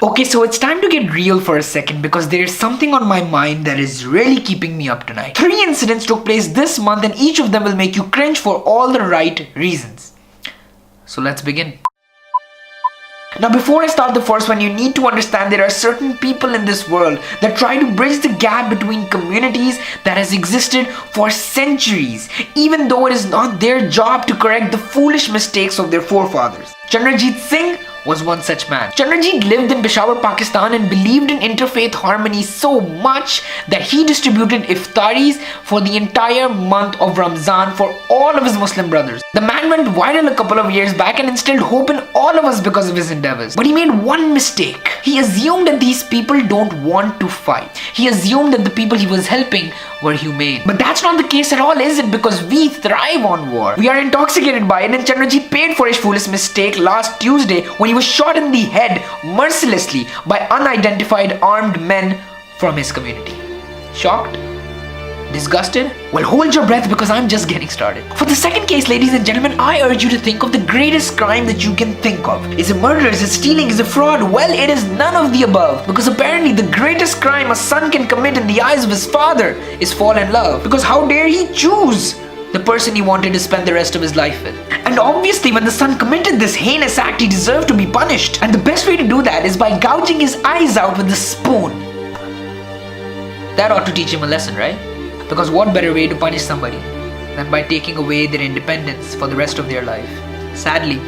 Okay, so it's time to get real for a second because there's something on my mind that is really keeping me up tonight. 3 incidents took place this month and each of them will make you cringe for all the right reasons. So let's begin. Now before I start the first one, you need to understand there are certain people in this world that try to bridge the gap between communities that has existed for centuries, even though it is not their job to correct the foolish mistakes of their forefathers. Chandrajit Singh was one such man. Chandrajit lived in Peshawar, Pakistan and believed in interfaith harmony so much that he distributed iftaris for the entire month of Ramzan for all of his Muslim brothers. The man went viral a couple of years back and instilled hope in all of us because of his endeavors. But he made one mistake. He assumed that these people don't want to fight. He assumed that the people he was helping were humane. But that's not the case at all, is it? Because we thrive on war. We are intoxicated by it, and Chandrajit paid for his foolish mistake last Tuesday when he was shot in the head mercilessly by unidentified armed men from his community. Shocked? Disgusted? Well, hold your breath because I'm just getting started. For the second case, ladies and gentlemen, I urge you to think of the greatest crime that you can think of. Is it murder? Is it stealing? Is it fraud? Well, it is none of the above. Because apparently the greatest crime a son can commit in the eyes of his father is fall in love. Because how dare he choose the person he wanted to spend the rest of his life with? And obviously when the son committed this heinous act, he deserved to be punished. And the best way to do that is by gouging his eyes out with a spoon. That ought to teach him a lesson, right? Because what better way to punish somebody than by taking away their independence for the rest of their life? Sadly,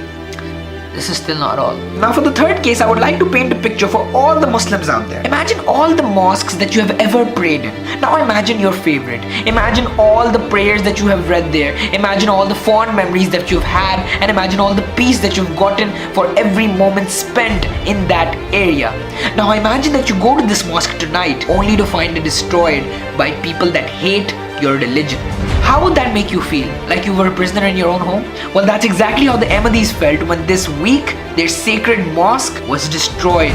this is still not all. Now for the third case, I would like to paint a picture for all the Muslims out there. Imagine all the mosques that you have ever prayed in. Now imagine your favorite. Imagine all the prayers that you have read there. Imagine all the fond memories that you've had, and imagine all the peace that you've gotten for every moment spent in that area. Now imagine that you go to this mosque tonight only to find it destroyed by people that hate your religion. How would that make you feel? Like you were a prisoner in your own home? Well, that's exactly how the Ahmadis felt when this week their sacred mosque was destroyed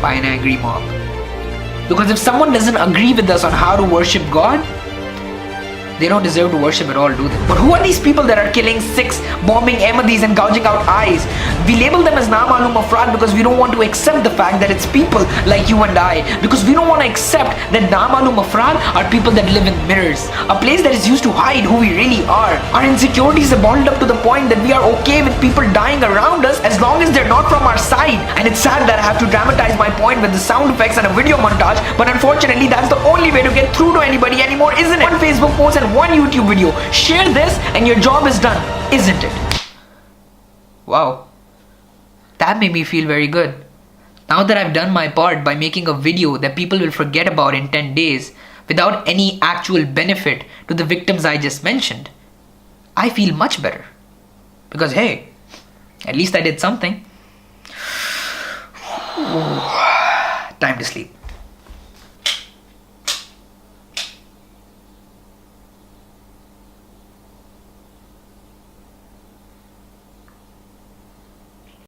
by an angry mob. Because if someone doesn't agree with us on how to worship God, they don't deserve to worship at all, do they? But who are these people that are killing Sikhs, bombing Ahmadis and gouging out eyes? We label them as Namalum Afraad because we don't want to accept the fact that it's people like you and I. Because we don't want to accept that Namalum Afraad are people that live in mirrors. A place that is used to hide who we really are. Our insecurities are bottled up to the point that we are okay with people dying around us as long as they're not from our side. And it's sad that I have to dramatize my point with the sound effects and a video montage, but unfortunately that's the only way to get through to anybody anymore, isn't it? One Facebook post and one YouTube video. Share this and your job is done, isn't it? Wow. That made me feel very good. Now that I've done my part by making a video that people will forget about in 10 days without any actual benefit to the victims I just mentioned, I feel much better. Because hey, at least I did something. Time to sleep.